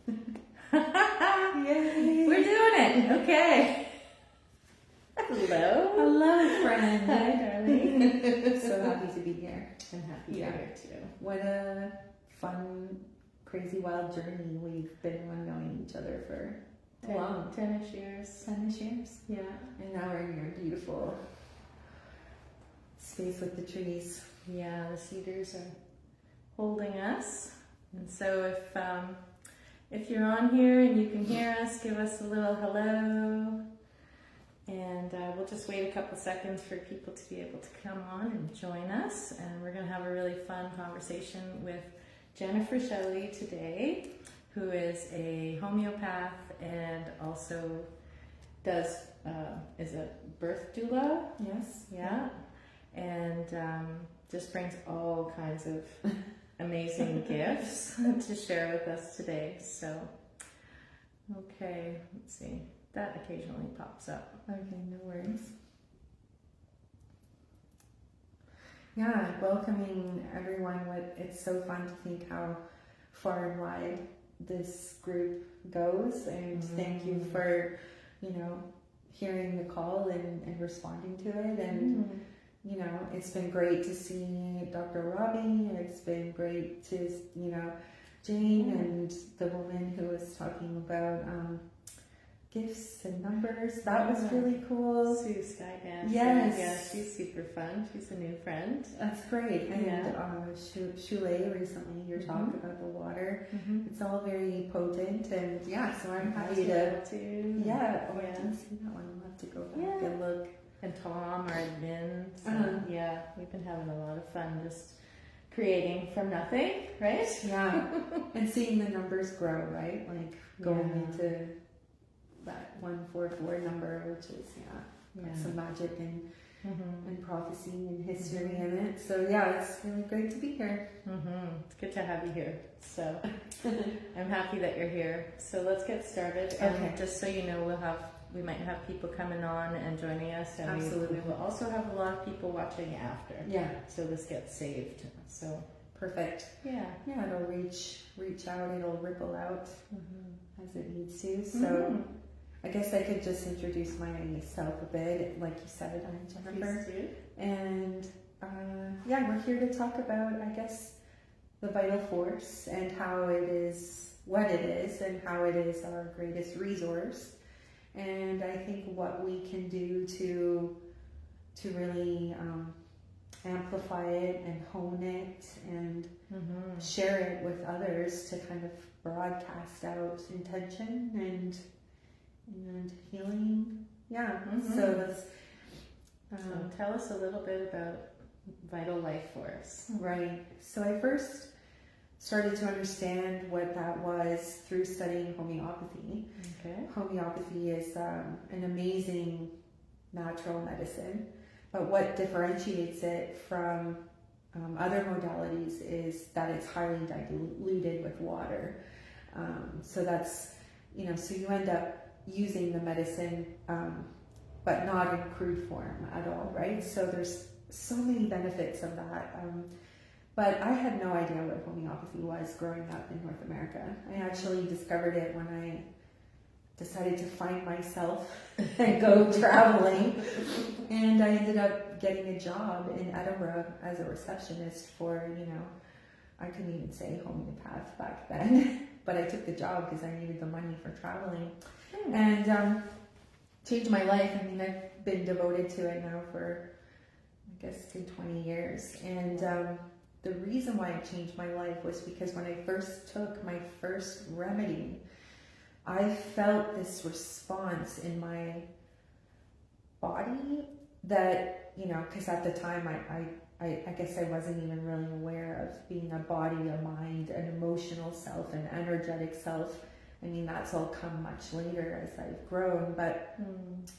Yay. We're doing it. Okay. Hello. Hello, friend. Hi, darling. So happy to be here. I'm happy you're here too. What a fun, crazy, wild journey we've been on knowing each other for long. 10-ish years. 10-ish years. Yeah. And now we're in your beautiful space with the trees. Yeah, the cedars are holding us. And so if you're on here and you can hear us, give us a little hello. And we'll just wait a couple seconds for people to be able to come on and join us. And we're going to have a really fun conversation with Jennifer Shelley today, who is a homeopath and also does, is a birth doula? Yes. Yeah. And just brings all kinds of amazing gifts to share with us today. So, okay, let's see. That occasionally pops up. Okay, no worries. Yeah, welcoming everyone. It's so fun to think how far and wide this group goes, and thank you for, hearing the call and responding to it. And it's been great to see Dr. Robbie. It's been great to Jane and the woman who was talking about gifts and numbers. That was really cool. Sue Skydance. Yes. Yeah, she's super fun. She's a new friend. That's great. And Yeah. Shule recently, your talk about the water. It's all very potent, and so I'm happy to. Too. Yeah, I didn't see that one. I'll have to go back and look. And Tom, our admin. So, yeah, we've been having a lot of fun just creating from nothing, right? Yeah, and seeing the numbers grow, right? Like going into that 144 number, which is some magic and prophecy and history in it. So it's really great to be here. It's good to have you here. So I'm happy that you're here. So let's get started. Okay. And just so you know, we might have people coming on and joining us, and Absolutely. we will also have a lot of people watching after. Yeah. So this gets saved. So Perfect. yeah, it'll reach out. It'll ripple out as it needs to. So. I guess I could just introduce myself a bit. Like you said, I'm Jennifer. Please do. And we're here to talk about, I guess, the vital force and how it is, what it is, and how it is our greatest resource. And I think what we can do to really amplify it and hone it and share it with others to kind of broadcast out intention and healing. So let's So tell us a little bit about vital life force. right. So I first started to understand what that was through studying homeopathy. Okay. Homeopathy is an amazing natural medicine, but what differentiates it from other modalities is that it's highly diluted with water. So that's, so you end up using the medicine, but not in crude form at all, right? So there's so many benefits of that. But I had no idea what homeopathy was growing up in North America. I actually discovered it when I decided to find myself and go traveling. And I ended up getting a job in Edinburgh as a receptionist for, I couldn't even say homeopath back then, but I took the job because I needed the money for traveling. And changed my life. I mean, I've been devoted to it now for, I guess, good 20 years. And the reason why it changed my life was because when I first took my first remedy, I felt this response in my body that, because at the time I guess I wasn't even really aware of being a body, a mind, an emotional self, an energetic self. I mean, that's all come much later as I've grown, but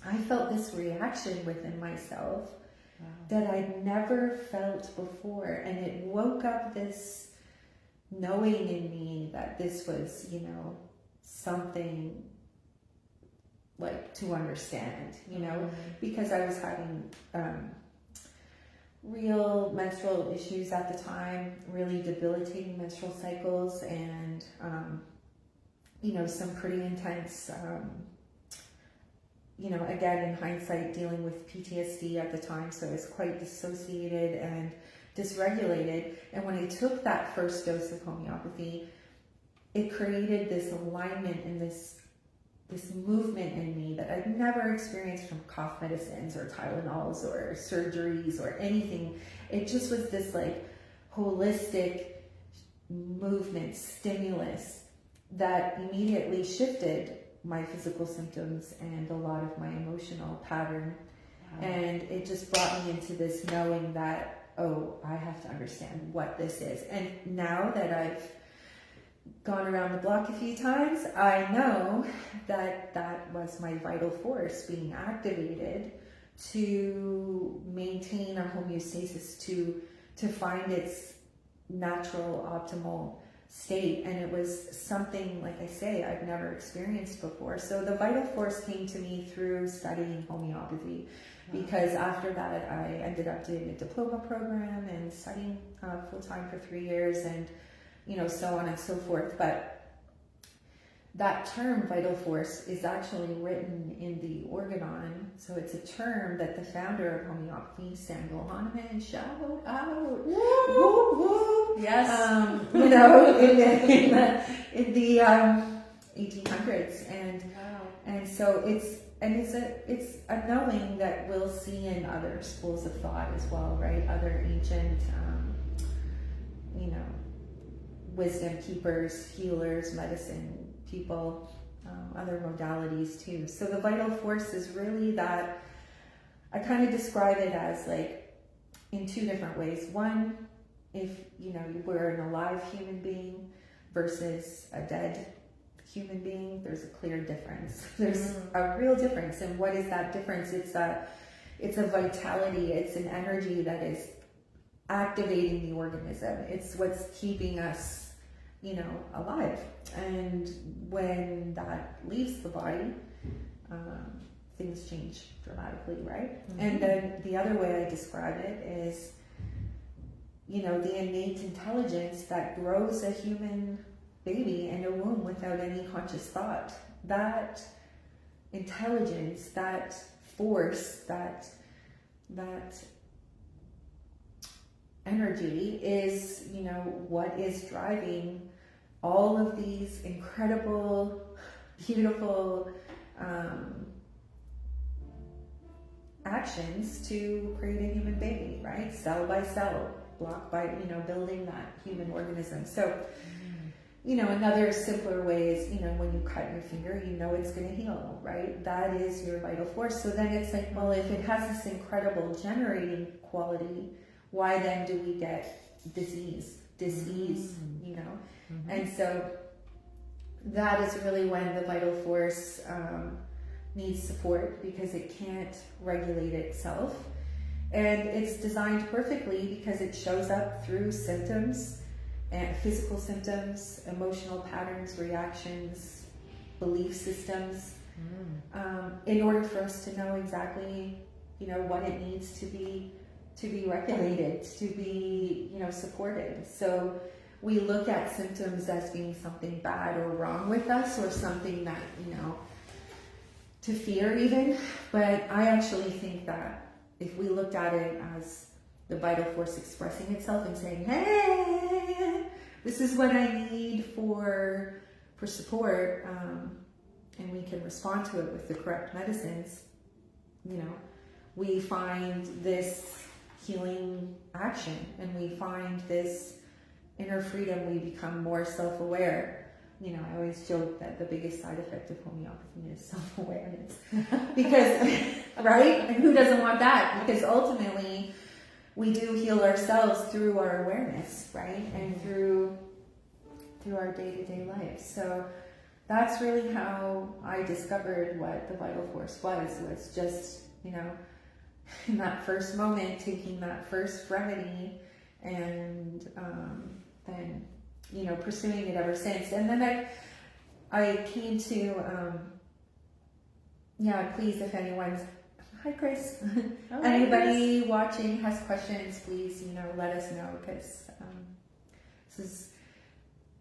I felt this reaction within myself that I'd never felt before, and it woke up this knowing in me that this was, something like to understand, because I was having real menstrual issues at the time, really debilitating menstrual cycles, and some pretty intense, again, in hindsight, dealing with PTSD at the time. So I was quite dissociated and dysregulated. And when I took that first dose of homeopathy, it created this alignment and this movement in me that I'd never experienced from cough medicines or Tylenols or surgeries or anything. It just was this like holistic movement, stimulus that immediately shifted my physical symptoms and a lot of my emotional pattern. Wow. And it just brought me into this knowing that, oh, I have to understand what this is. And now that I've gone around the block a few times, I know that that was my vital force being activated to maintain a homeostasis, to find its natural optimal state. And it was something, like I say, I've never experienced before. So the vital force came to me through studying homeopathy, because after that I ended up doing a diploma program and studying full-time for 3 years, and so on and so forth. But that term vital force is actually written in the Organon. So it's a term that the founder of homeopathy, Samuel Hahnemann, shout out, woo, woo, yes, in the 1800s, and so it's a knowing that we'll see in other schools of thought as well, right? Other ancient, wisdom keepers, healers, medicine people, other modalities too. So the vital force is really that, I kind of describe it as like in two different ways. One, if you were an alive human being versus a dead human being, there's a clear difference. There's a real difference. And what is that difference? It's a vitality, it's an energy that is activating the organism. It's what's keeping us alive. And when that leaves the body, things change dramatically, right? Mm-hmm. And then the other way I describe it is, the innate intelligence that grows a human baby in a womb without any conscious thought. That intelligence, that force, that energy is, what is driving all of these incredible, beautiful actions to create a human baby, right? Cell by cell, block by, building that human organism. So, another simpler way is, when you cut your finger, it's going to heal, right? That is your vital force. So then it's like, well, if it has this incredible generating quality, why then do we get disease, Mm-hmm. And so that is really when the vital force needs support, because it can't regulate itself. And it's designed perfectly because it shows up through symptoms, and physical symptoms, emotional patterns, reactions, belief systems, in order for us to know exactly, what it needs to be regulated, to be, supported. So we look at symptoms as being something bad or wrong with us, or something that, to fear even. But I actually think that if we looked at it as the vital force expressing itself and saying, hey, this is what I need for support, and we can respond to it with the correct medicines, we find this healing action, and we find this inner freedom. We become more self-aware. I always joke that the biggest side effect of homeopathy is self-awareness, because, right? And who doesn't want that? Because ultimately, we do heal ourselves through our awareness, right? And through our day-to-day life. So that's really how I discovered what the vital force was just, in that first moment, taking that first remedy, and then, pursuing it ever since. And then I came to, please, if anyone's, hi Chris, anybody watching has questions, please, let us know, because this is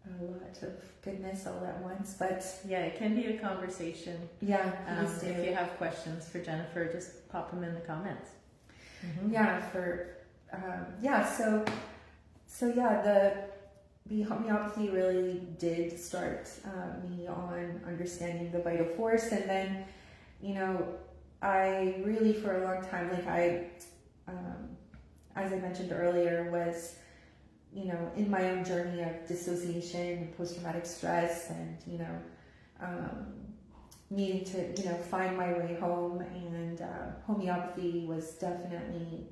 a lot of goodness all at once, but Yeah, it can be a conversation. yeah, please do. If you have questions for Jennifer, just pop them in the comments. Yeah, so the homeopathy really did start me on understanding the vital force, and then, you know, I really for a long time, like as I mentioned earlier, was, you know, in my own journey of dissociation and post-traumatic stress, and, you know, needing to, you know, find my way home, and homeopathy was definitely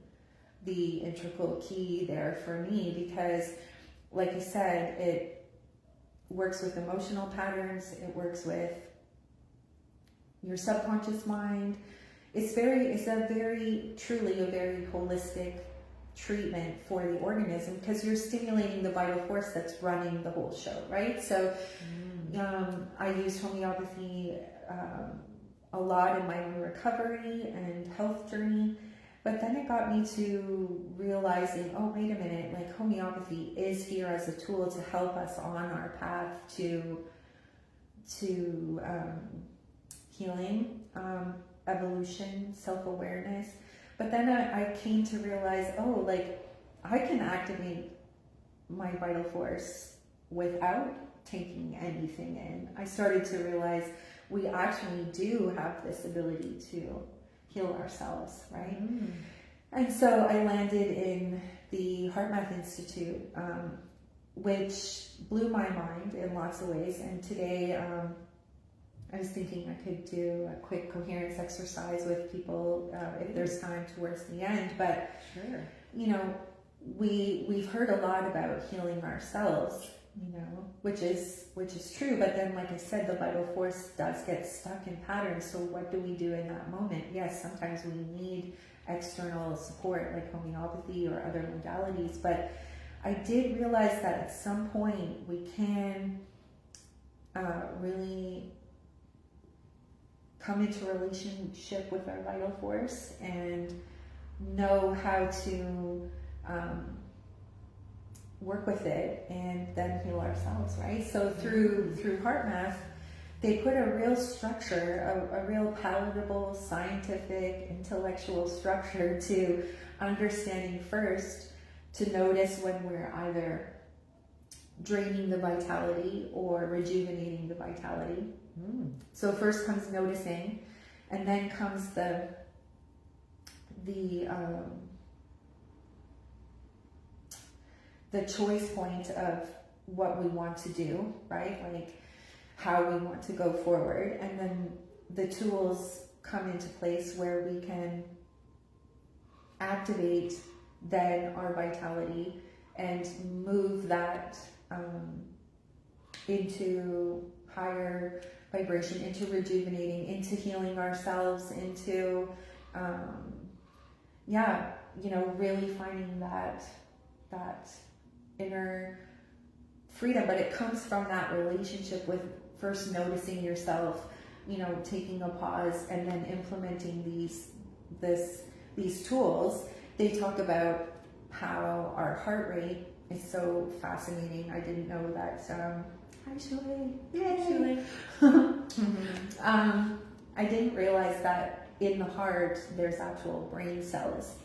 the integral key there for me, because like you said, it works with emotional patterns, it works with your subconscious mind. It's truly a very holistic treatment for the organism, because you're stimulating the vital force that's running the whole show, right? So I used homeopathy a lot in my own recovery and health journey, but then it got me to realizing, oh, wait a minute, like homeopathy is here as a tool to help us on our path to healing, evolution, self-awareness. But then I came to realize, oh, like I can activate my vital force without taking anything in. I started to realize we actually do have this ability to heal ourselves, right? And so I landed in the HeartMath Institute, which blew my mind in lots of ways. And today I was thinking I could do a quick coherence exercise with people if there's time towards the end. But Sure. you know, we've heard a lot about healing ourselves, you know, which is true. But then, like I said, the vital force does get stuck in patterns. So what do we do in that moment? Yes, sometimes we need external support like homeopathy or other modalities. But I did realize that at some point we can really come into a relationship with our vital force and know how to work with it and then heal ourselves, right? So through HeartMath, they put a real structure, a real palatable, scientific, intellectual structure to understanding first, to notice when we're either draining the vitality or rejuvenating the vitality. So first comes noticing, and then comes the choice point of what we want to do, right? Like how we want to go forward. And then the tools come into place where we can activate then our vitality and move that into higher vibration, into rejuvenating, into healing ourselves, into really finding that inner freedom. But it comes from that relationship with first noticing yourself, you know, taking a pause, and then implementing these tools. They talk about how our heart rate is so fascinating. I didn't know that. Hi, Shelley. Yay! I didn't realize that in the heart there's actual brain cells.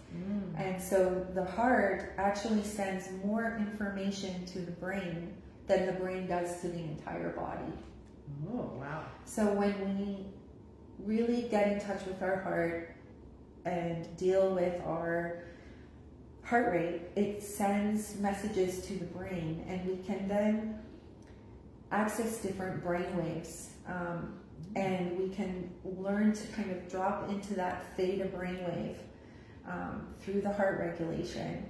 And so the heart actually sends more information to the brain than the brain does to the entire body. Oh, wow. So when we really get in touch with our heart and deal with our heart rate, it sends messages to the brain, and we can then access different brain waves, and we can learn to kind of drop into that theta brainwave through the heart regulation,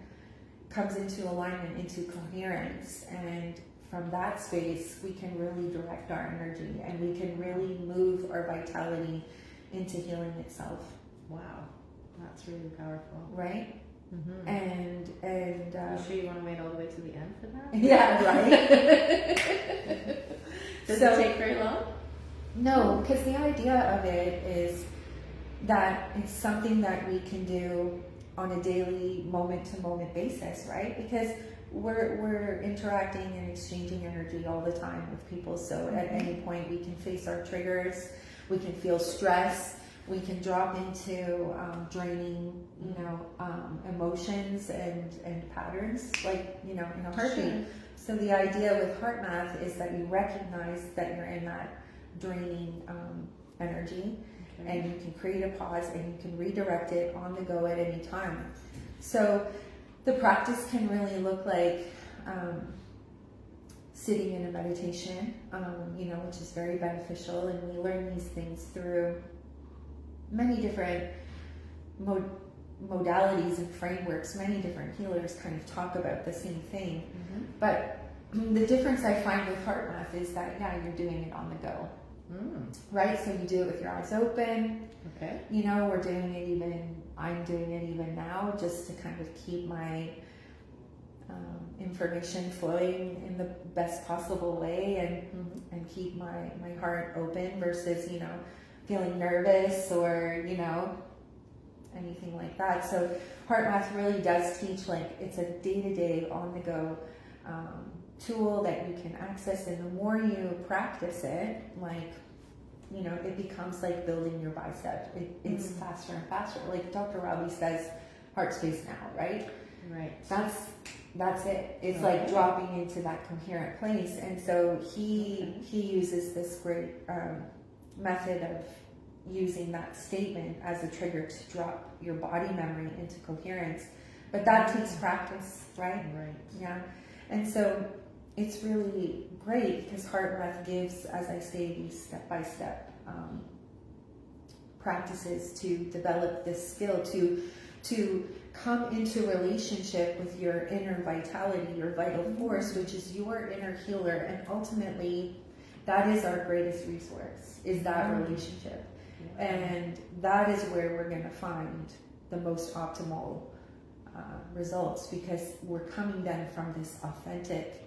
comes into alignment, into coherence, and from that space we can really direct our energy, and we can really move our vitality into healing itself. Wow, that's really powerful. Right? And you sure you want to wait all the way to the end for that? Yeah, right. Does it take very long? No, because the idea of it is that it's something that we can do on a daily, moment-to-moment basis, right? Because we're interacting and exchanging energy all the time with people. So at any point we can face our triggers, we can feel stress, we can drop into draining, emotions and patterns, like, in a heartbeat. Sure. So the idea with HeartMath is that you recognize that you're in that draining energy, and you can create a pause and you can redirect it on the go at any time. So the practice can really look like sitting in a meditation, which is very beneficial, and we learn these things through many different modalities and frameworks. Many different healers kind of talk about the same thing, but the difference I find with HeartMath is that, you're doing it on the go. Right? So you do it with your eyes open. Okay. I'm doing it even now, just to kind of keep my information flowing in the best possible way, and keep my heart open versus, feeling nervous or, anything like that. So HeartMath really does teach, like, it's a day-to-day, on-the-go tool that you can access, and the more you practice it, like, it becomes like building your bicep. It's faster and faster. Like Dr. Robbie says, heart space now, right? Right. That's it. It's like dropping into that coherent place. And so he uses this great method of using that statement as a trigger to drop your body memory into coherence. But that takes practice, right? Right. Yeah. And so it's really great because HeartMath gives, as I say, these step-by-step practices to develop this skill, to come into relationship with your inner vitality, your vital force, which is your inner healer. And ultimately, that is our greatest resource, is that relationship. Yeah. And that is where we're going to find the most optimal results, because we're coming then from this authentic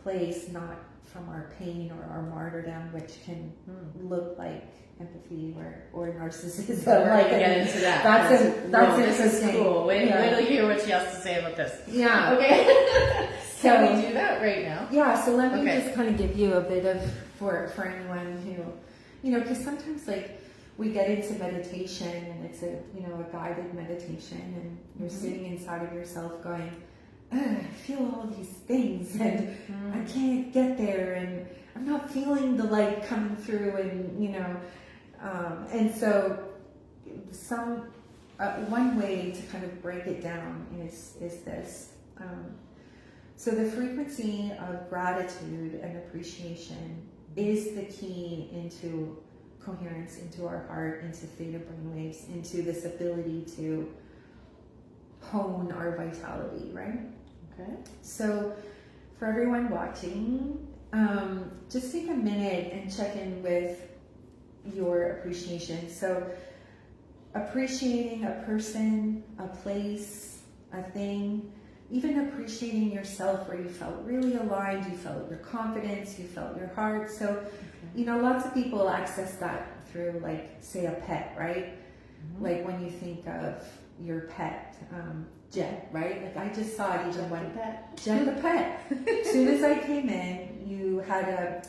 place, not from our pain or our martyrdom, which can look like empathy or narcissism. We're like, going to get into that. That's this interesting. Is cool. Wait till you hear what she has to say about this. Yeah. Okay. Can we do that right now? Yeah. So let me just kind of give you a bit of for anyone who, because sometimes, like, we get into meditation and it's a guided meditation, and you're sitting inside of yourself going, I feel all these things and I can't get there, and I'm not feeling the light coming through, and and so one way to kind of break it down is this. So the frequency of gratitude and appreciation is the key into coherence, into our heart, into theta brainwaves, into this ability to hone our vitality, right? Okay. So for everyone watching, just take a minute and check in with your appreciation. So appreciating a person, a place, a thing, even appreciating yourself where you felt really aligned, you felt your confidence, you felt your heart. So, lots of people access that through, like, say, a pet, right? Like when you think of your pet, Jet, right? Like, I just saw it even when Jet the pet. As soon as I came in, you had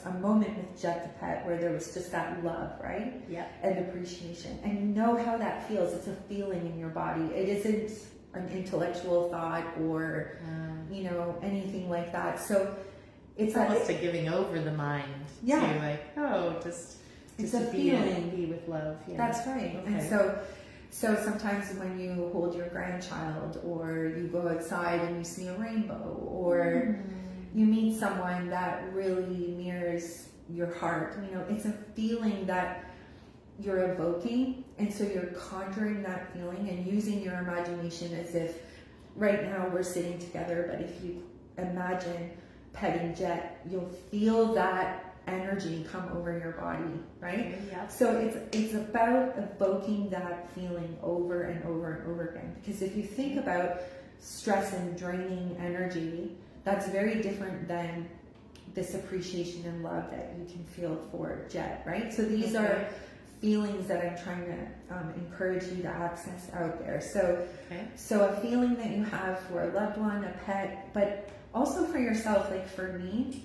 a moment with Jet the pet where there was just that love, right? Yeah. And appreciation. And you know how that feels. It's a feeling in your body. It isn't an intellectual thought or, anything like that. So it's almost a giving over the mind. Yeah. To, like, just it's a be feeling. Be with love. Yeah. That's right. Okay. And so sometimes when you hold your grandchild, or you go outside and you see a rainbow, or you meet someone that really mirrors your heart, it's a feeling that you're evoking, and so you're conjuring that feeling and using your imagination as if right now we're sitting together, but if you imagine petting Jet, you'll feel that energy come over your body, right? Yeah. So it's about evoking that feeling over and over and over again, because if you think about stress and draining energy, that's very different than this appreciation and love that you can feel for Jet, right? So these are feelings that I'm trying to encourage you to access out there. So, Okay. so a feeling that you have for a loved one, a pet, but also for yourself. Like for me,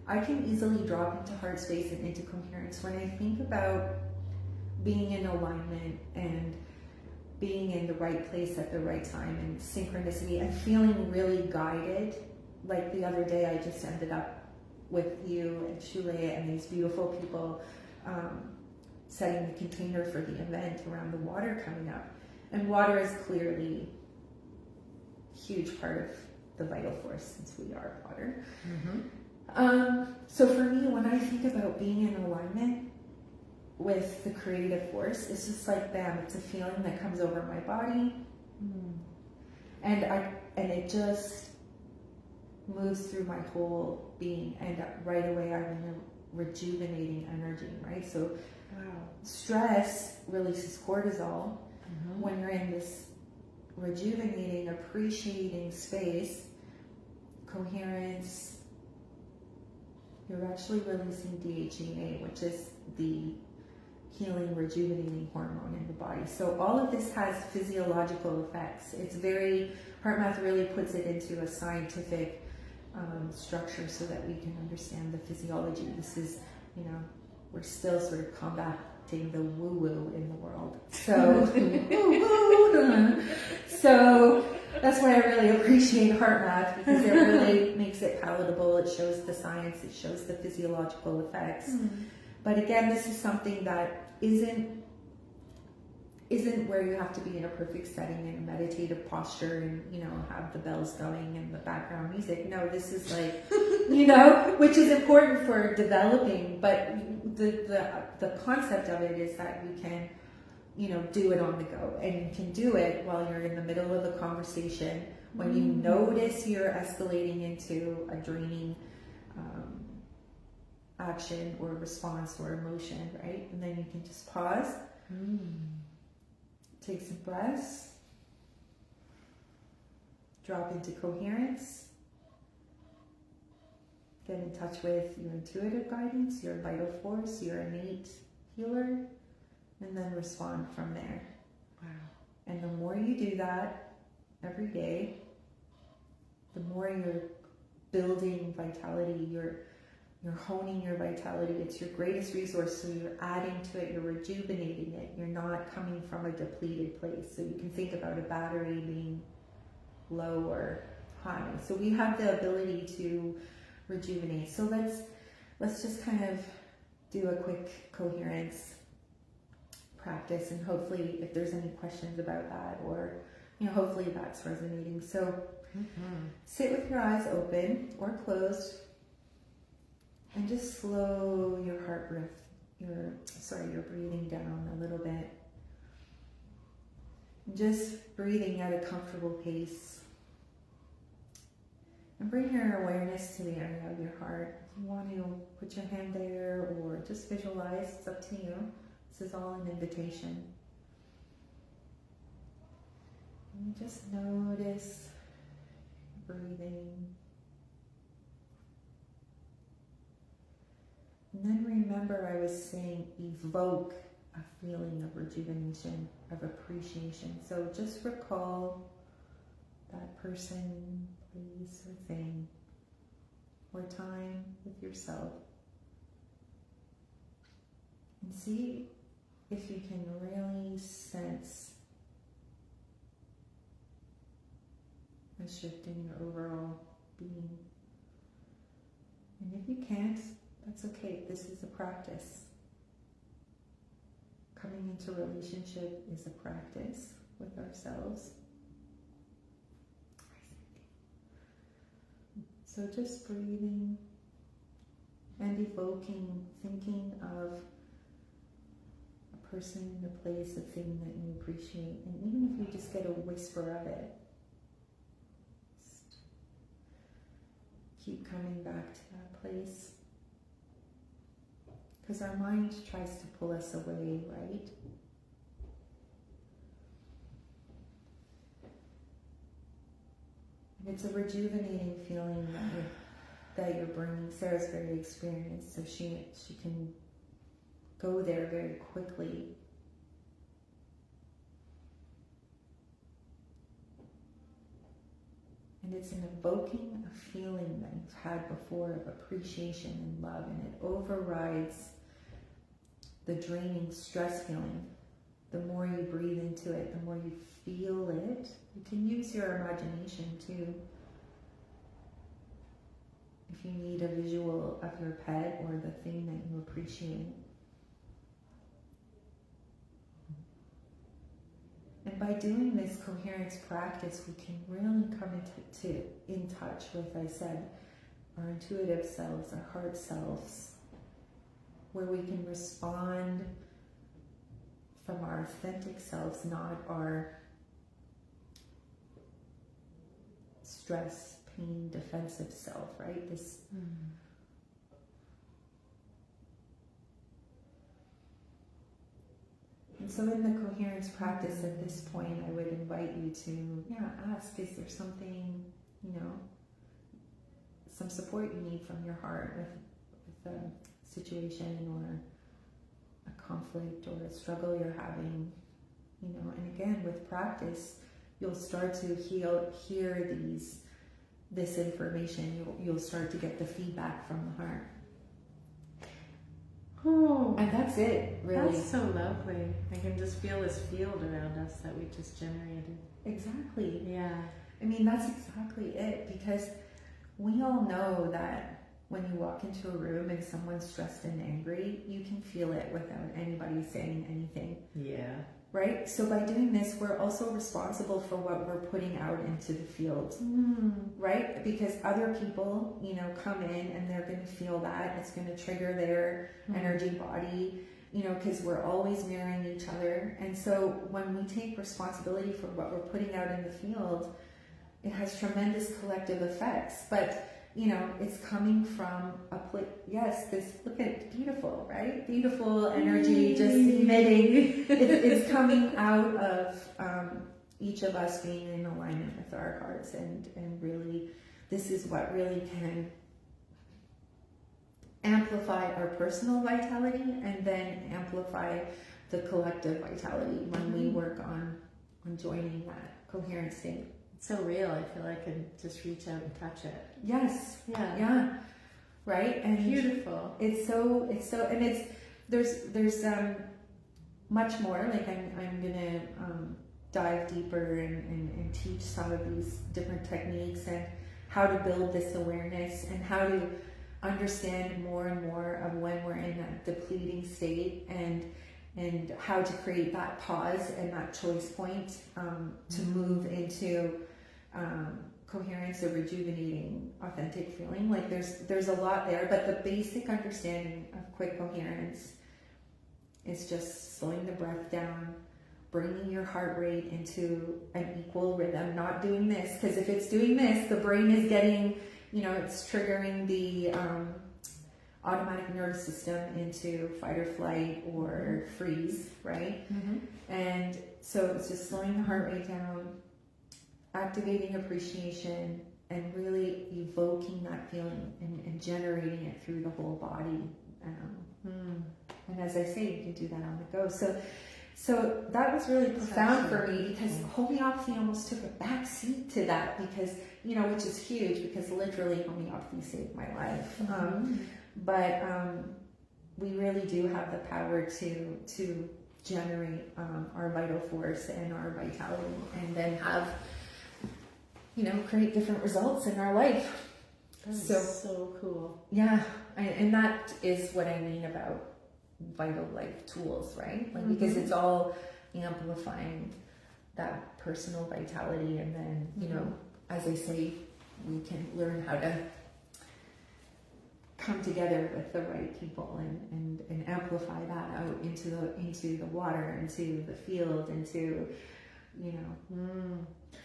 I can easily drop into heart space and into coherence when I think about being in alignment and being in the right place at the right time and synchronicity and feeling really guided. Like the other day, I just ended up with you and Shule and these beautiful people setting the container for the event around the water coming up. And water is clearly a huge part of the vital force since we are water. So for me, when I think about being in alignment with the creative force, it's just like bam, it's a feeling that comes over my body. And it just moves through my whole being, and right away I'm in a rejuvenating energy, right? So stress releases cortisol. When you're in this rejuvenating, appreciating space, coherence, you're actually releasing DHEA, which is the healing, rejuvenating hormone in the body. So all of this has physiological effects. It's very, HeartMath really puts it into a scientific structure so that we can understand the physiology. This is, we're still sort of combating the woo-woo in the world. So, so that's why I really appreciate HeartMath, because it really makes it palatable. It shows the science, it shows the physiological effects. But again, this is something that isn't where you have to be in a perfect setting in a meditative posture and, have the bells going and the background music. No, this is like, which is important for developing, but the concept of it is that you can, do it on the go, and you can do it while you're in the middle of a conversation when you notice you're escalating into a draining action or response or emotion, right? And then you can just pause, take some breaths, drop into coherence, get in touch with your intuitive guidance, your vital force, your innate healer, and then respond from there. And the more you do that every day, the more you're building vitality, you're honing your vitality. It's your greatest resource, so you're adding to it, you're rejuvenating it. You're not coming from a depleted place. So you can think about a battery being low or high. So we have the ability to rejuvenate. So let's just kind of do a quick coherence practice, and hopefully if there's any questions about that, or hopefully that's resonating. So sit with your eyes open or closed, and just slow your heart breath, your breathing down a little bit. Just breathing at a comfortable pace. And bring your awareness to the area of your heart. If you want to put your hand there or just visualize, it's up to you. This is all an invitation. And just notice breathing. And then remember, I was saying evoke a feeling of rejuvenation, of appreciation. So just recall that person, place, or thing, or time with yourself. And see if you can really sense a shift in your overall being. And if you can't, that's okay. This is a practice. Coming into relationship is a practice with ourselves. So just breathing and evoking, thinking of a person, a place, a thing that you appreciate. And even if you just get a whisper of it, just keep coming back to that place. Because our mind tries to pull us away, right? And it's a rejuvenating feeling that you're bringing. Sarah's very experienced, so she can go there very quickly. And it's an evoking a feeling that you've had before of appreciation and love, and it overrides the draining stress feeling. The more you breathe into it, the more you feel it. You can use your imagination too. If you need a visual of your pet or the thing that you appreciate. And by doing this coherence practice, we can really come in touch with, I said, our intuitive selves, our heart selves, where we can respond from our authentic selves, not our stress, pain, defensive self, right? This. And so in the coherence practice at this point, I would invite you to, ask, is there something, some support you need from your heart with a situation or a conflict or a struggle you're having, and again, with practice, you'll start to hear this information. You'll start to get the feedback from the heart. Oh, and that's it, really. That's so lovely. I can just feel this field around us that we just generated. Exactly. Yeah. I mean, that's exactly it, because we all know that when you walk into a room and someone's stressed and angry, you can feel it without anybody saying anything. Yeah. Right? So by doing this, we're also responsible for what we're putting out into the field, right? Because other people, come in and they're going to feel that. It's going to trigger their energy body, because we're always mirroring each other. And so when we take responsibility for what we're putting out in the field, it has tremendous collective effects. But it's coming from a place, look at beautiful, right? Beautiful energy just emitting. It's coming out of each of us being in alignment with our hearts, and really, this is what really can amplify our personal vitality and then amplify the collective vitality when we work on joining that coherent state. So real. I feel like I can just reach out and touch it. Yes. Yeah. Right. And beautiful. It's so, and there's much more. Like I'm gonna dive deeper and teach some of these different techniques and how to build this awareness and how to understand more and more of when we're in that depleting state and how to create that pause and that choice point to move into coherence or rejuvenating authentic feeling. Like there's a lot there, but the basic understanding of quick coherence is just slowing the breath down, bringing your heart rate into an equal rhythm, not doing this, because if it's doing this, the brain is getting, it's triggering the automatic nervous system into fight or flight or freeze, right? And so it's just slowing the heart rate down, activating appreciation, and really evoking that feeling and generating it through the whole body. And as I say, you can do that on the go. So that was really profound for me, because homeopathy almost took a back seat to that, because, which is huge, because literally homeopathy saved my life. But we really do have the power to generate our vital force and our vitality, and then have, create different results in our life. That's so cool. Yeah, and that is what I mean about vital life tools, right? Like, because it's all amplifying that personal vitality, and then, as I say, we can learn how to come together with the right people and amplify that out into the water, into the field, into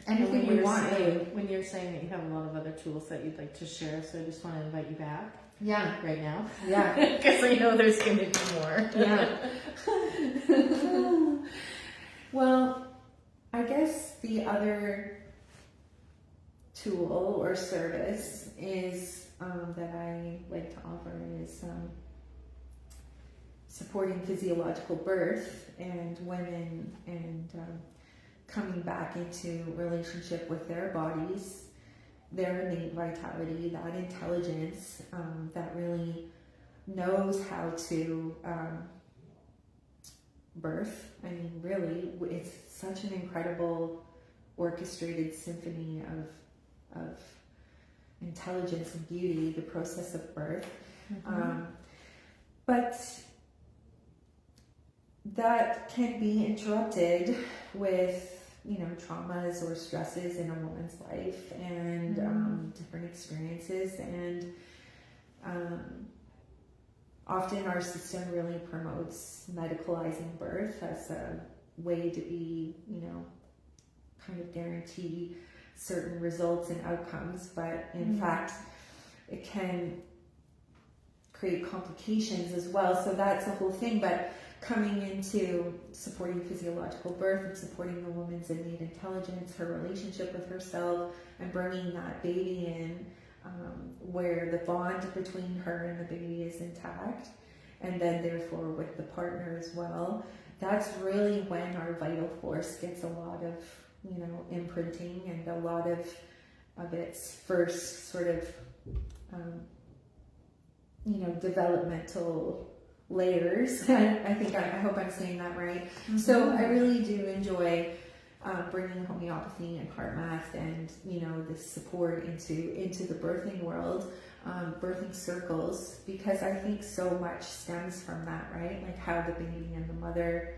anything we want. When you're saying that you have a lot of other tools that you'd like to share, so I just want to invite you back. Yeah. Right now. Yeah. Because I know there's going to be more. Yeah. Well, I guess the other tool or service is that I like to offer is supporting physiological birth and women and coming back into relationship with their bodies, their innate vitality, that intelligence that really knows how to birth. I mean, really, it's such an incredible orchestrated symphony of intelligence and beauty, the process of birth. But that can be interrupted with, traumas or stresses in a woman's life and different experiences. And often our system really promotes medicalizing birth as a way to be, kind of guarantee certain results and outcomes. But in fact, it can create complications as well. So that's the whole thing. But coming into supporting physiological birth and supporting the woman's innate intelligence, her relationship with herself, and bringing that baby in where the bond between her and the baby is intact, and then therefore with the partner as well, that's really when our vital force gets a lot of, imprinting and a lot of its first sort of, developmental layers. I hope I'm saying that right. So I really do enjoy bringing homeopathy and heart math and this support into the birthing world, birthing circles, because I think so much stems from that, right? Like how the baby and the mother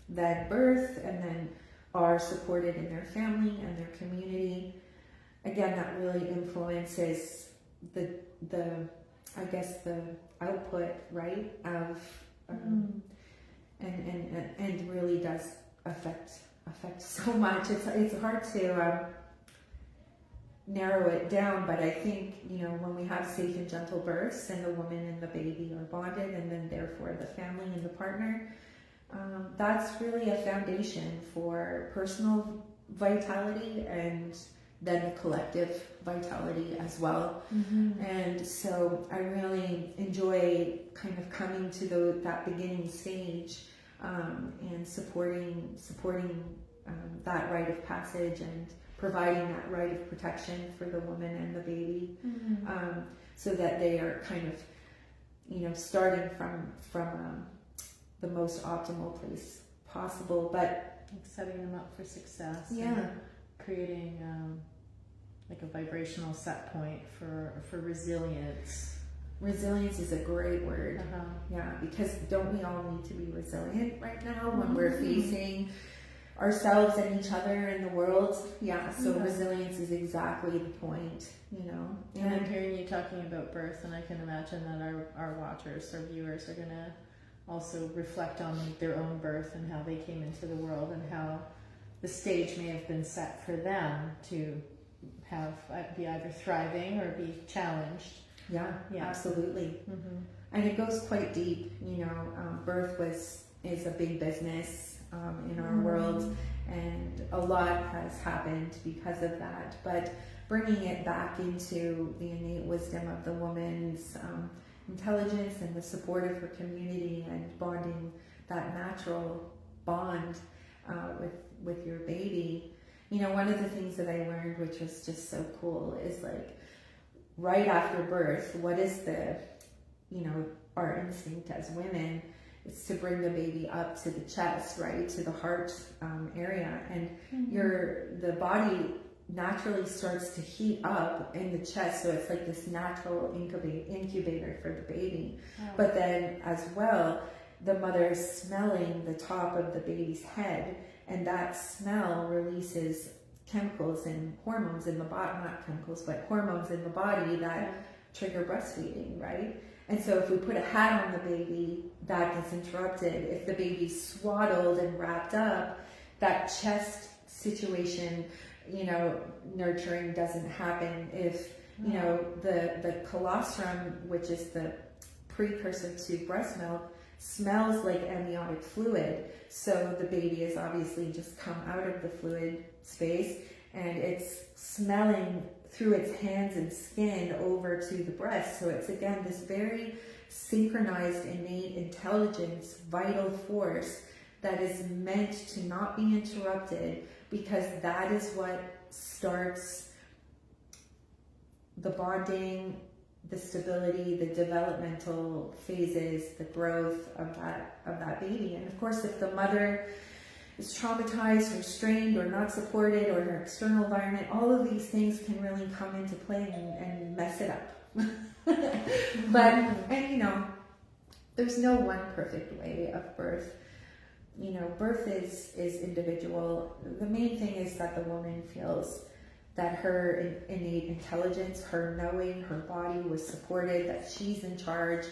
then birth and then are supported in their family and their community. Again, that really influences the output, right, of and really does affect so much. It's hard to narrow it down, but I think when we have safe and gentle births and the woman and the baby are bonded, and then therefore the family and the partner, that's really a foundation for personal vitality and then the collective vitality as well. And so I really enjoy kind of coming to that beginning stage and supporting that rite of passage and providing that rite of protection for the woman and the baby, so that they are kind of starting from the most optimal place possible, but like setting them up for success. Yeah. And creating like a vibrational set point for resilience. Resilience is a great word. Yeah, because don't we all need to be resilient right now when we're facing ourselves and each other in the world? Yeah, so resilience is exactly the point, And I'm hearing you talking about birth, and I can imagine that our watchers, our viewers, are going to also reflect on their own birth and how they came into the world and how the stage may have been set for them to be either thriving or be challenged. Yeah. Absolutely. And it goes quite deep. Birth is a big business in our world, and a lot has happened because of that. But bringing it back into the innate wisdom of the woman's intelligence and the support of her community and bonding that natural bond with your baby. One of the things that I learned, which was just so cool, is like right after birth, what is our instinct as women is to bring the baby up to the chest, right, to the heart area, and the body naturally starts to heat up in the chest, so it's like this natural incubator for the baby. But then as well, the mother is smelling the top of the baby's head, and that smell releases chemicals and hormones in the body, not chemicals, but hormones in the body that trigger breastfeeding, right? And so if we put a hat on the baby, that gets interrupted. If the baby's swaddled and wrapped up, that chest situation, nurturing doesn't happen. If, the colostrum, which is the precursor to breast milk, smells like amniotic fluid. So the baby is obviously just come out of the fluid space, and it's smelling through its hands and skin over to the breast. So it's again this very synchronized innate intelligence, vital force that is meant to not be interrupted, because that is what starts the bonding, the stability, the developmental phases, the growth of that baby. And of course, if the mother is traumatized or strained or not supported, or her external environment, all of these things can really come into play and mess it up. But, and you know, there's no one perfect way of birth. You know, birth is individual. The main thing is that the woman feels that her innate intelligence, her knowing, her body was supported, that she's in charge,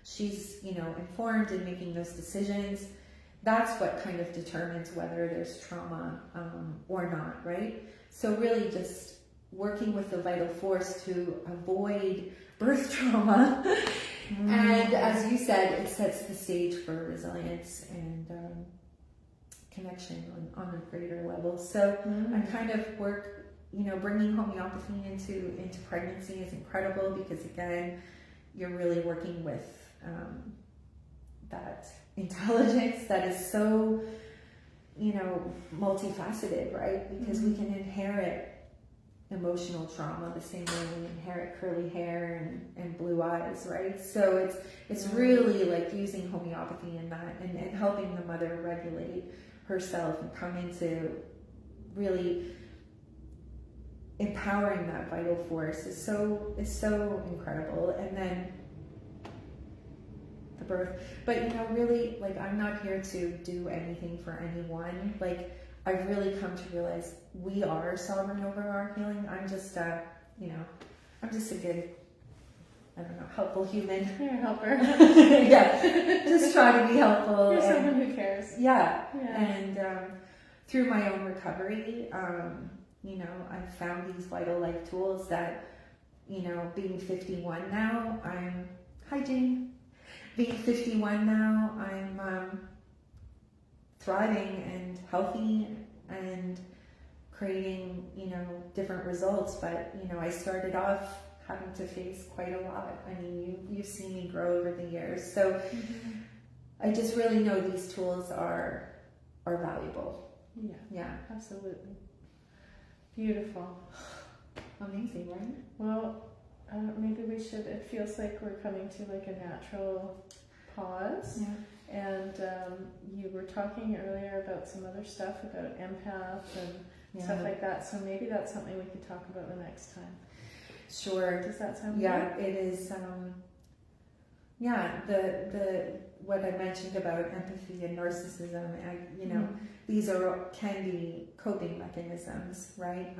she's, you know, informed in making those decisions. That's what kind of determines whether there's trauma or not, right? So really just working with the vital force to avoid birth trauma. And as you said, it sets the stage for resilience and connection on a greater level. So I kind of work, you know, bringing homeopathy into pregnancy is incredible, because again, you're really working with that intelligence that is so, you know, multifaceted, right? Because we can inherit emotional trauma the same way we inherit curly hair and blue eyes, right? So it's really like using homeopathy in that and helping the mother regulate herself and come into really empowering that vital force is so incredible. And then the birth, but you know, really, like, I'm not here to do anything for anyone. Like, I've really come to realize we are sovereign over our healing. I'm just you know, I'm just a good, I don't know, helpful human. You're a helper. Yeah, just try to be helpful. You're someone who cares. Yeah. And through my own recovery, you know, I've found these vital life tools that, you know, being 51 now, hi Jane. Being 51 now, I'm thriving and healthy and creating, you know, different results. But, you know, I started off having to face quite a lot. I mean, you've seen me grow over the years. So I just really know these tools are valuable. Yeah. Absolutely. Beautiful. Amazing, right? Well, maybe we should, it feels like we're coming to like a natural pause. Yeah. And you were talking earlier about some other stuff about empath and stuff like that. So maybe that's something we could talk about the next time. Sure. Does that sound good? good? It is. The what I mentioned about empathy and narcissism, you know, these can be coping mechanisms, right?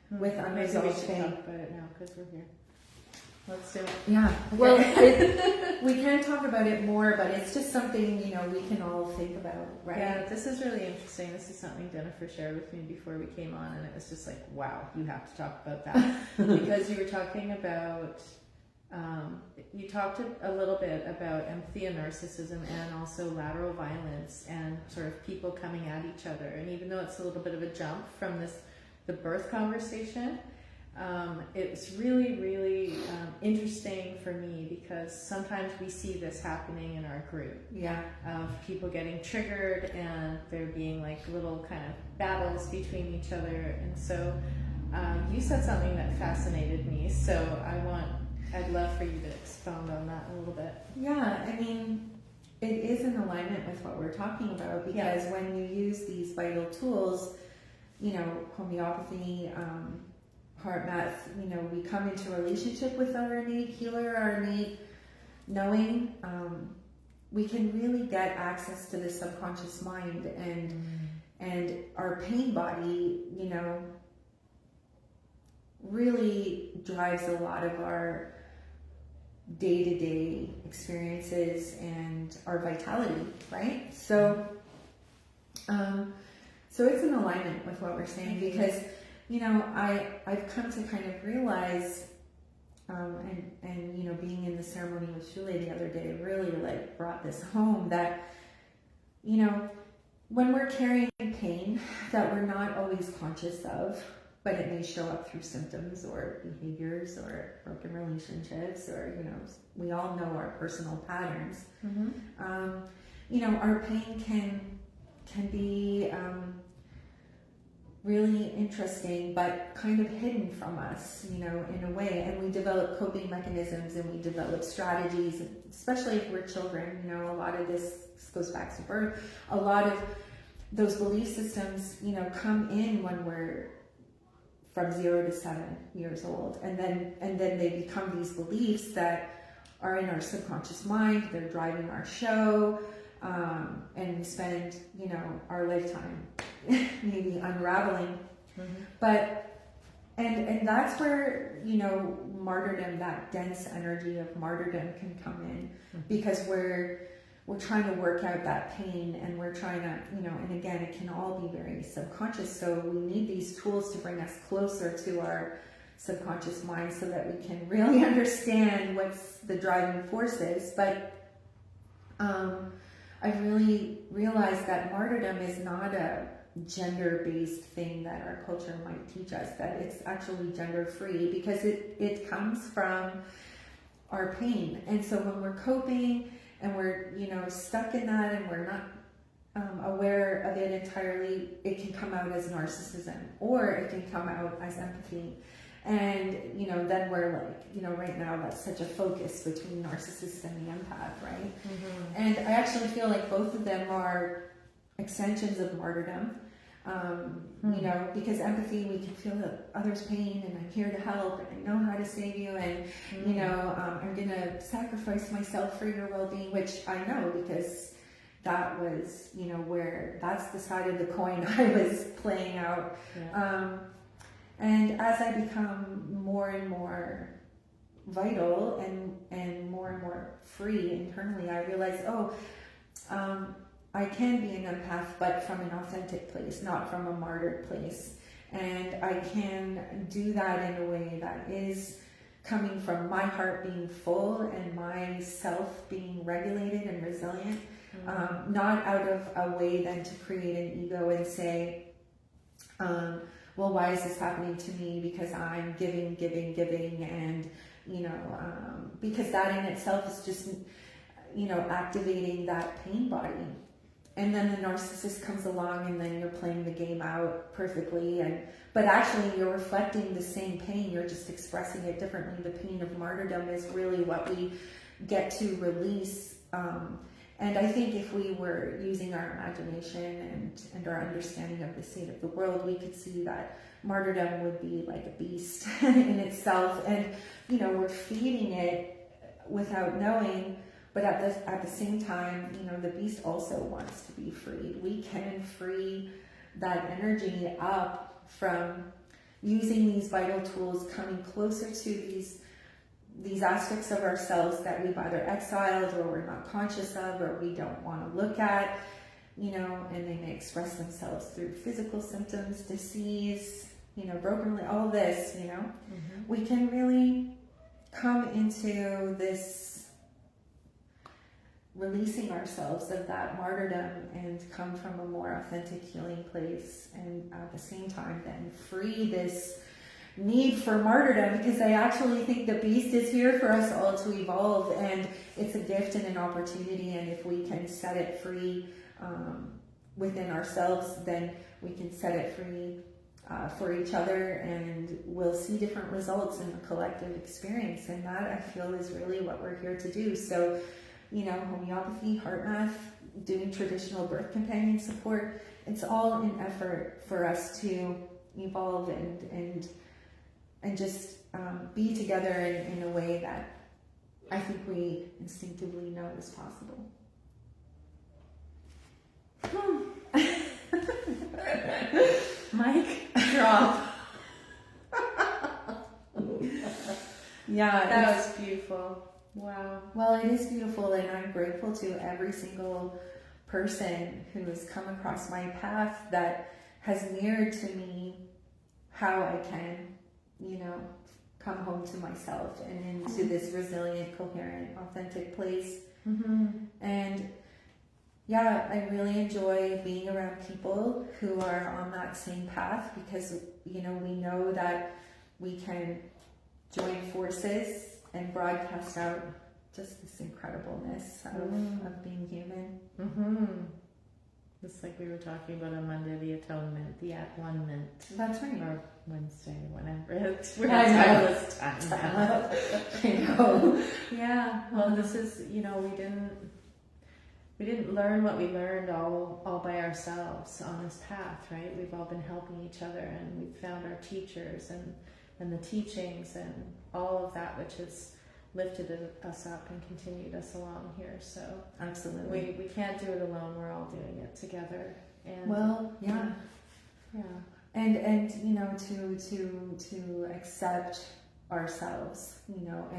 With unresolved maybe we should pain. talk about it now because we're here. Let's do it. Yeah. Okay. Well, we can talk about it more, but it's just something, you know, we can all think about, right? Yeah, this is really interesting. This is something Jennifer shared with me before we came on, and it was just like, wow, you have to talk about that. Because you were talking about, you talked a little bit about empathy and narcissism, and also lateral violence and sort of people coming at each other. And even though it's a little bit of a jump from the birth conversation, it's really, really interesting for me, because sometimes we see this happening in our group. Yeah. Of people getting triggered and there being like little kind of battles between each other. And so you said something that fascinated me. So I'd love for you to expound on that a little bit. Yeah, I mean, it is in alignment with what we're talking about, because when you use these vital tools, you know, homeopathy, HeartMath, you know, we come into relationship with our innate healer, our innate knowing. We can really get access to the subconscious mind, and our pain body, you know, really drives a lot of our day-to-day experiences and our vitality, right? So it's in alignment with what we're saying, because, you know, I've come to kind of realize, and you know, being in the ceremony with Shule the other day really like brought this home, that, you know, when we're carrying pain that we're not always conscious of, but it may show up through symptoms or behaviors or broken relationships, or, you know, we all know our personal patterns. You know, our pain can be really interesting, but kind of hidden from us, you know, in a way. And we develop coping mechanisms and we develop strategies, especially if we're children. You know, a lot of this goes back to birth. A lot of those belief systems, you know, come in when we're from 0 to 7 years old, and then they become these beliefs that are in our subconscious mind. They're driving our show, and we spend, you know, our lifetime maybe unraveling. But and that's where, you know, martyrdom, that dense energy of martyrdom, can come in, because we're trying to work out that pain, and we're trying to, you know, and again, it can all be very subconscious. So we need these tools to bring us closer to our subconscious mind so that we can really understand what's the driving forces. But I've really realized that martyrdom is not a gender-based thing that our culture might teach us, that it's actually gender-free, because it comes from our pain. And so when we're coping and we're, you know, stuck in that, and we're not aware of it entirely, it can come out as narcissism, or it can come out as empathy. And, you know, then we're like, you know, right now that's such a focus between narcissist and the empath, right? And I actually feel like both of them are extensions of martyrdom. You know, because empathy, we can feel the other's pain, and I'm here to help, and I know how to save you, and you know, I'm gonna sacrifice myself for your well-being, which I know, because that was, you know, where that's the side of the coin I was playing out. And as I become more and more vital and more free internally, I realized, I can be an empath, but from an authentic place, not from a martyred place. And I can do that in a way that is coming from my heart being full and myself being regulated and resilient, not out of a way then to create an ego and say, well, why is this happening to me? Because I'm giving, and, you know, because that in itself is just, you know, activating that pain body. And then the narcissist comes along, and then you're playing the game out perfectly, but actually you're reflecting the same pain, you're just expressing it differently. The pain of martyrdom is really what we get to release. And I think if we were using our imagination and our understanding of the state of the world, we could see that martyrdom would be like a beast in itself. And, you know, we're feeding it without knowing. But at the same time, you know, the beast also wants to be freed. We can free that energy up from using these vital tools, coming closer to these aspects of ourselves that we've either exiled, or we're not conscious of, or we don't want to look at, you know, and they may express themselves through physical symptoms, disease, you know, broken, all this, you know. We can really come into this releasing ourselves of that martyrdom and come from a more authentic healing place, and at the same time then free this need for martyrdom, because I actually think the beast is here for us all to evolve, and it's a gift and an opportunity, and if we can set it free within ourselves, then we can set it free for each other, and we'll see different results in the collective experience. And that, I feel, is really what we're here to do. So, you know, homeopathy, heart math, doing traditional birth companion support, it's all an effort for us to evolve and just be together in a way that I think we instinctively know is possible. Mic drop. Yeah, that was beautiful. Wow. Well, it is beautiful, and I'm grateful to every single person who has come across my path that has mirrored to me how I can, you know, come home to myself and into this resilient, coherent, authentic place. And, yeah, I really enjoy being around people who are on that same path, because, you know, we know that we can join forces and broadcast out just this incredibleness of being human. Mm-hmm. Just like we were talking about on Monday, the atonement, the at-one-ment. That's right. Or Wednesday, whenever. We're I at know. timeless time now. I know. Yeah, well, this is, you know, we didn't learn what we learned all by ourselves on this path, right? We've all been helping each other, and we've found our teachers and the teachings and all of that which has lifted us up and continued us along here. So Absolutely. we can't do it alone. We're all doing it together. And Well, yeah. yeah. And you know, to accept ourselves, you know,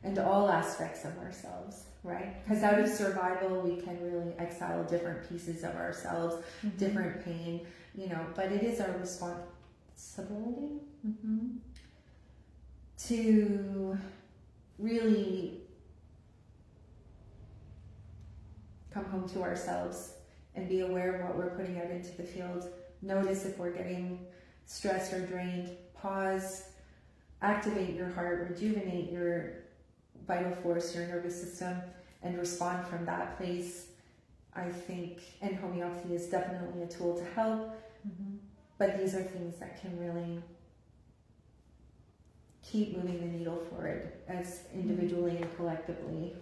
and all aspects of ourselves, right? Because out of survival, we can really exile different pieces of ourselves, different pain, you know, but it is our responsibility to really come home to ourselves and be aware of what we're putting out into the field. Notice if we're getting stressed or drained. Pause, activate your heart, rejuvenate your vital force, your nervous system, and respond from that place. I think, and homeopathy is definitely a tool to help, but these are things that can really keep moving the needle forward as individually and collectively.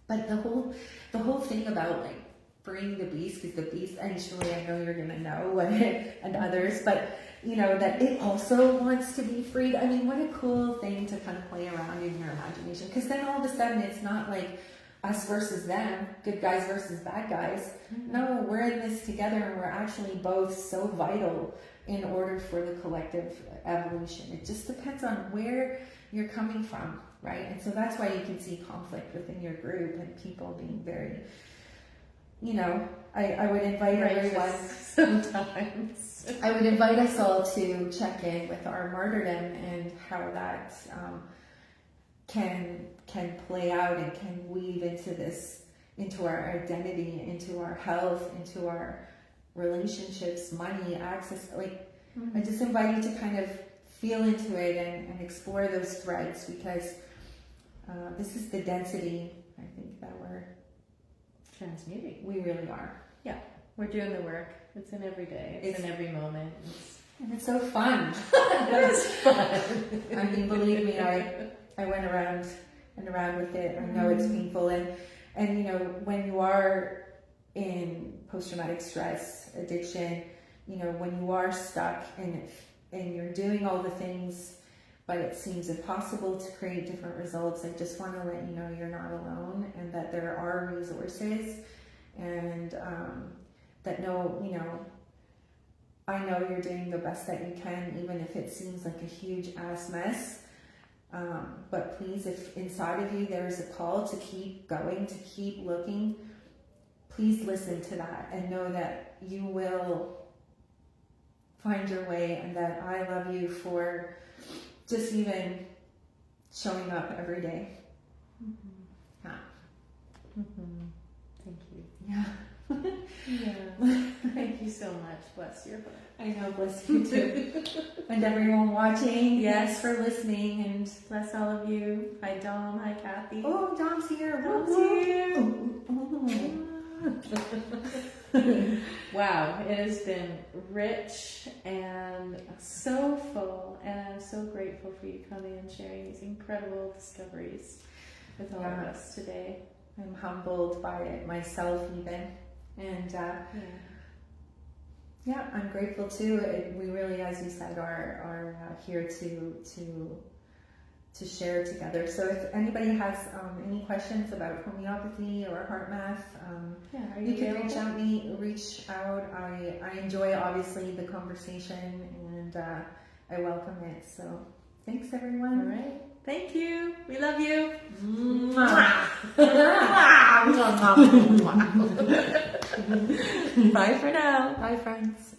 But the whole thing about like freeing the beast, because the beast, and surely I know you're gonna know what it, and others, but you know that it also wants to be freed. I mean, what a cool thing to kind of play around in your imagination, because then all of a sudden it's not like us versus them, good guys versus bad guys. No, we're in this together, and we're actually both so vital in order for the collective evolution. It just depends on where you're coming from, right? And so that's why you can see conflict within your group and people being very, you know, I would invite everyone sometimes. I would invite us all to check in with our martyrdom and how that can play out and can weave into our identity, into our health, into our relationships, money, access. Like, I just invite you to kind of feel into it and explore those threads, because this is the density, I think, that we're transmuting. We really are. Yeah, we're doing the work. It's in every day. It's in every moment. And it's so fun. It is fun. I mean, believe me, I went around and around with it. I know it's painful, and you know, when you are in post-traumatic stress, addiction, you know, when you are stuck and you're doing all the things, but it seems impossible to create different results, I just want to let you know you're not alone, and that there are resources, and that you know, I know you're doing the best that you can, even if it seems like a huge ass mess. But please, if inside of you there is a call to keep going, to keep looking, please listen to that and know that you will find your way, and that I love you for just even showing up every day. Yeah. Thank you. Yeah. Yeah. Thank you so much. Bless your heart. I know, bless you too. And everyone watching, yes, for listening, and bless all of you. Hi Dom, hi Kathy. Oh, Dom's here. Dom's here. Wow, it has been rich and so full, and I'm so grateful for you coming and sharing these incredible discoveries with all of us today. I'm humbled by it myself even, and yeah, I'm grateful too. We really, as you said, are here to share together. So if anybody has any questions about homeopathy or heart math, you can reach out. I enjoy, obviously, the conversation, and I welcome it. So thanks, everyone. All right. Thank you. We love you. Bye for now. Bye, friends.